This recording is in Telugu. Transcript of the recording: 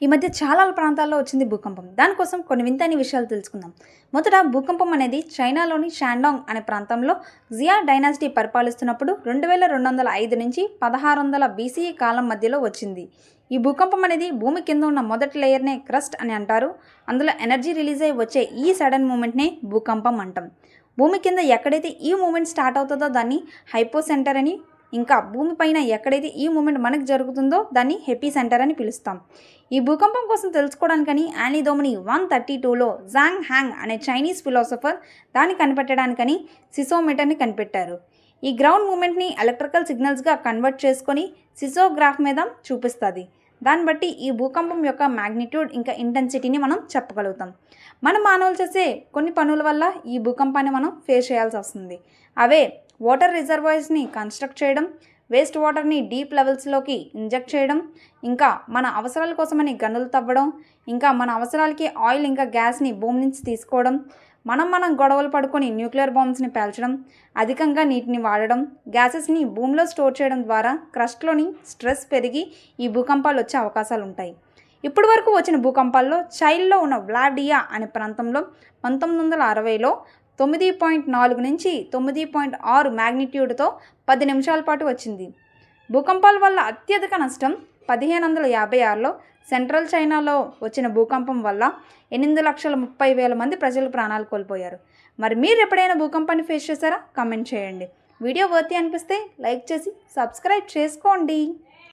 ఈ మధ్య చాలా ప్రాంతాల్లో వచ్చింది భూకంపం. దానికోసం కొన్ని వింతైన విషయాలు తెలుసుకుందాం. మొదట భూకంపం అనేది చైనాలోని షాండాంగ్ అనే ప్రాంతంలో జియా డైనాసిటీ పరిపాలిస్తున్నప్పుడు 2205 నుంచి 1600 BCE కాలం మధ్యలో వచ్చింది. ఈ భూకంపం అనేది భూమి కింద ఉన్న మొదటి లేయర్నే క్రస్ట్ అని అంటారు. అందులో ఎనర్జీ రిలీజ్ అయ్యి వచ్చే ఈ సడన్ మూమెంట్నే భూకంపం అంటాం. భూమి కింద ఎక్కడైతే ఈ మూమెంట్ స్టార్ట్ అవుతుందో దాన్ని హైపోసెంటర్ అని, ఇంకా భూమిపైన ఎక్కడైతే ఈ మూమెంట్ మనకు జరుగుతుందో దాన్ని హెపీ సెంటర్ అని పిలుస్తాం. ఈ భూకంపం కోసం తెలుసుకోవడానికని యానీ డొమిని 132లో జాంగ్ హ్యాంగ్ అనే చైనీస్ ఫిలాసఫర్ దాన్ని కనిపెట్టడానికని సిసోమీటర్ని కనిపెట్టారు. ఈ గ్రౌండ్ మూమెంట్ని ఎలక్ట్రికల్ సిగ్నల్స్గా కన్వర్ట్ చేసుకొని సిసోగ్రాఫ్ మీద చూపిస్తుంది. దాన్ని బట్టి ఈ భూకంపం యొక్క మ్యాగ్నిట్యూడ్ ఇంకా ఇంటెన్సిటీని మనం చెప్పగలుగుతాం. మన మానవులు చేసే కొన్ని పనుల వల్ల ఈ భూకంపాన్ని మనం ఫేస్ చేయాల్సి వస్తుంది. అవే వాటర్ రిజర్వాయర్స్ని కన్స్ట్రక్ట్ చేయడం, వేస్ట్ వాటర్ని డీప్ లెవెల్స్లోకి ఇంజెక్ట్ చేయడం, ఇంకా మన అవసరాల కోసమని గనులు తవ్వడం, ఇంకా మన అవసరాలకి ఆయిల్ ఇంకా గ్యాస్ని భూమి నుంచి తీసుకోవడం, మనం గొడవలు పడుకొని న్యూక్లియర్ బాంబ్స్ని పేల్చడం, అధికంగా నీటిని వాడడం, గ్యాసెస్ని భూమిలో స్టోర్ చేయడం ద్వారా క్రస్ట్లోని స్ట్రెస్ పెరిగి ఈ భూకంపాలు వచ్చే అవకాశాలు ఉంటాయి. ఇప్పటి వరకు వచ్చిన భూకంపాల్లో చైనాలో ఉన్న వ్లాడియా అనే ప్రాంతంలో 1960లో 9.4 నుంచి 9.6 మ్యాగ్నిట్యూడ్తో 10 నిమిషాల పాటు వచ్చింది. భూకంపాల వల్ల అత్యధిక నష్టం 1556లో సెంట్రల్ చైనాలో వచ్చిన భూకంపం వల్ల 8,30,000 మంది ప్రజలు ప్రాణాలు కోల్పోయారు. మరి మీరు ఎప్పుడైనా భూకంపాన్ని ఫేస్ చేశారా? కామెంట్ చేయండి. వీడియో వర్తి అనిపిస్తే లైక్ చేసి సబ్స్క్రైబ్ చేసుకోండి.